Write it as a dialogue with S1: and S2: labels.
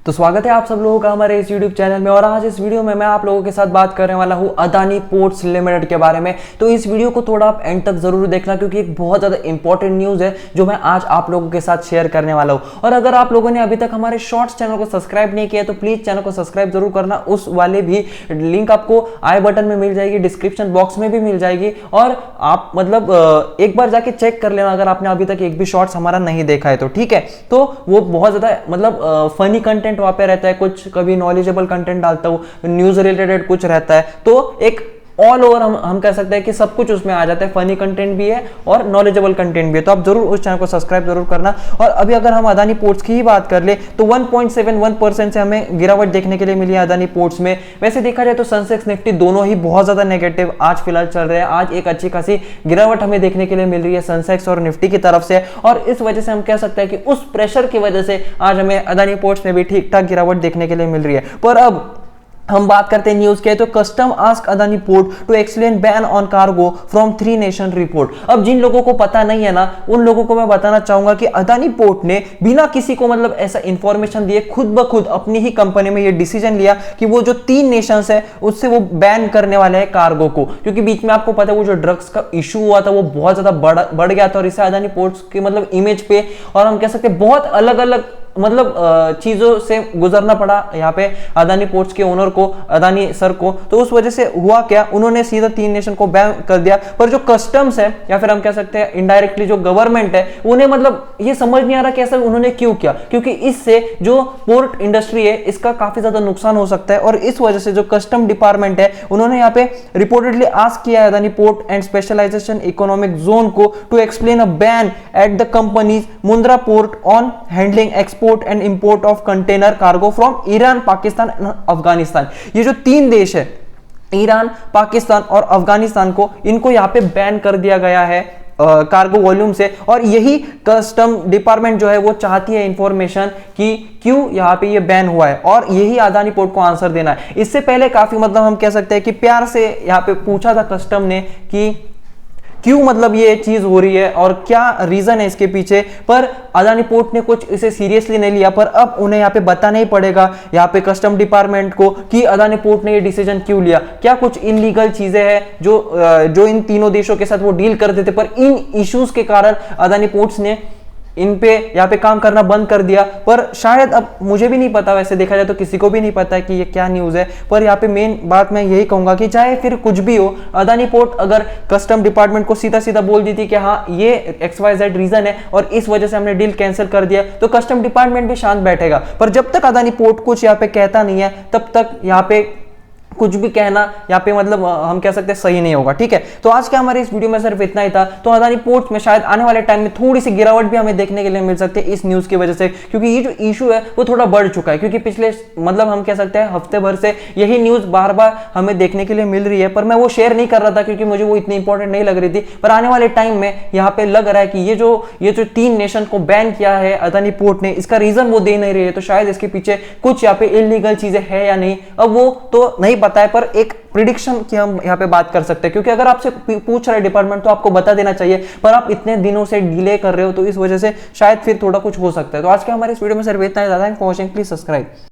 S1: तो स्वागत है आप सब लोगों का हमारे इस YouTube चैनल में। और आज इस वीडियो में मैं आप लोगों के साथ बात करने वाला हूं अदानी पोर्ट्स लिमिटेड के बारे में। तो इस वीडियो को थोड़ा आप एंड तक जरूर देखना, क्योंकि एक बहुत ज्यादा इंपॉर्टेंट न्यूज है जो मैं आज आप लोगों के साथ शेयर करने वाला हूं। और अगर आप लोगों ने अभी तक हमारे शॉर्ट्स चैनल को सब्सक्राइब नहीं किया तो प्लीज चैनल को सब्सक्राइब जरूर करना। उस वाले भी लिंक आपको आई बटन में मिल जाएगी, डिस्क्रिप्शन बॉक्स में भी मिल जाएगी। और आप मतलब एक बार जाके चेक कर लेना अगर आपने अभी तक एक भी शॉर्ट्स हमारा नहीं देखा है तो, ठीक है। तो वो बहुत ज्यादा मतलब फनी कंटेंट वहां पे रहता है, कुछ कभी नॉलेजेबल कंटेंट डालता हूँ, न्यूज रिलेटेड कुछ रहता है। तो एक ऑल ओवर हम कह सकते हैं कि सब कुछ उसमें आ जाता है, फनी कंटेंट भी है और नॉलेजेबल कंटेंट भी है। तो आप जरूर उस चैनल को सब्सक्राइब जरूर करना। और अभी अगर हम अदानी पोर्ट्स की ही बात कर ले तो 1.71% से हमें गिरावट देखने के लिए मिली है अदानी पोर्ट्स में। वैसे देखा जाए तो सेंसेक्स निफ्टी दोनों ही बहुत ज्यादा नेगेटिव आज फिलहाल चल रहे हैं। आज एक अच्छी खासी गिरावट हमें देखने के लिए मिल रही है सेंसेक्स और निफ्टी की तरफ से। और इस वजह से हम कह सकते हैं कि उस प्रेशर की वजह से आज हमें अदानी पोर्ट्स में भी ठीक ठाक गिरावट देखने के लिए मिल रही है। पर अब हम बात करते हैं न्यूज के, तो custom ask Adani port to explain ban on cargo from 3 nation report. अब जिन लोगों को पता नहीं है ना, उन लोगों को मैं बताना चाहूंगा कि अदानी पोर्ट ने बिना किसी को मतलब ऐसा इंफॉर्मेशन दिए खुद ब खुद अपनी ही कंपनी में ये डिसीजन लिया कि वो जो 3 नेशंस है उससे वो बैन करने वाले हैं कार्गो को। क्योंकि बीच में आपको पता है वो जो ड्रग्स का इशू हुआ था वो बहुत ज्यादा बढ़ गया था, और इससे अदानी पोर्ट्स की मतलब इमेज पे और हम कह सकते हैं बहुत अलग अलग मतलब चीजों से गुजरना पड़ा यहाँ पे अदानी पोर्ट्स के ओनर को, अदानी सर को। तो उस वजह से हुआ क्या, उन्होंने सीधा 3 नेशन को बैन कर दिया। पर जो कस्टम्स है या फिर हम कह सकते हैं इनडायरेक्टली जो गवर्नमेंट है, उन्हें मतलब ये समझ नहीं आ रहा कैसे उन्होंने क्यों किया, क्योंकि इससे जो पोर्ट इंडस्ट्री है इसका काफी ज्यादा नुकसान हो सकता है। और इस वजह से जो कस्टम डिपार्टमेंट है उन्होंने यहाँ पे रिपोर्टेडली आस्क किया है Adani port and specialization economic zone को to explain a ban at the companies Mundra port on handling export and import of container cargo from Iran, Pakistan and Afghanistan. ये जो 3 देश है, ईरान, पाकिस्तान और अफगानिस्तान को, इनको यहाँ पे बैन कर दिया गया है कार्गो वॉल्यूम से। और यही कस्टम डिपार्टमेंट जो है वो चाहती है इंफॉर्मेशन कि क्यों यहाँ पे ये बैन हुआ है, और यही अदानी पोर्ट को आंसर देना है। इससे पहले काफी मतलब हम कह सकते हैं कि प्यार से यहाँ पे पूछा था कस्टम ने कि क्यों मतलब ये चीज हो रही है और क्या रीजन है इसके पीछे, पर अदानी पोर्ट ने कुछ इसे सीरियसली नहीं लिया। पर अब उन्हें यहाँ पे बताना ही पड़ेगा यहाँ पे कस्टम डिपार्टमेंट को कि अदानी पोर्ट ने ये डिसीजन क्यों लिया। क्या कुछ इनलीगल चीजें हैं जो इन तीनों देशों के साथ वो डील करते थे, पर इन इश्यूज के कारण अदानी पोर्ट्स ने इन पे यहाँ पे काम करना बंद कर दिया। पर शायद अब मुझे भी नहीं पता, वैसे देखा जाए तो किसी को भी नहीं पता है कि ये क्या न्यूज है। पर यहाँ पे मेन बात मैं यही कहूंगा कि चाहे फिर कुछ भी हो, अदानी पोर्ट अगर कस्टम डिपार्टमेंट को सीधा सीधा बोल दी थी कि हाँ ये XYZ रीजन है और इस वजह से हमने डील कैंसिल कर दिया, तो कस्टम डिपार्टमेंट भी शांत बैठेगा। पर जब तक अदानी पोर्ट कुछ यहाँ पे कहता नहीं है तब तक यहाँ पे कुछ भी कहना यहाँ पे मतलब हम कह सकते हैं सही नहीं होगा, ठीक है। तो आज के हमारे इस वीडियो में सिर्फ इतना ही था। तो अदानी पोर्ट्स में शायद आने वाले टाइम में थोड़ी सी गिरावट भी हमें देखने के लिए मिल सकती है इस न्यूज की वजह से, क्योंकि ये जो इशू है वो थोड़ा बढ़ चुका है। क्योंकि पिछले मतलब हम कह सकते हैं हफ्ते भर से यही न्यूज बार बार हमें देखने के लिए मिल रही है, पर मैं वो शेयर नहीं कर रहा था क्योंकि मुझे वो इतनी इंपॉर्टेंट नहीं लग रही थी। पर आने वाले टाइम में यहाँ पे लग रहा है कि ये जो 3 नेशन को बैन किया है अदानी पोर्ट ने, इसका रीजन वो दे नहीं रही है। तो शायद इसके पीछे कुछ यहाँ पे इलीगल चीजें है या नहीं, अब वो तो नहीं पता है, पर एक प्रिडिक्शन की हम यहाँ पे बात कर सकते हैं। क्योंकि अगर आपसे पूछ रहा है डिपार्टमेंट तो आपको बता देना चाहिए, पर आप इतने दिनों से डिले कर रहे हो तो इस वजह से शायद फिर थोड़ा कुछ हो सकता है। तो आज के हमारे इस वीडियो में सिर्फ इतना ही। Thanks for watching, please subscribe.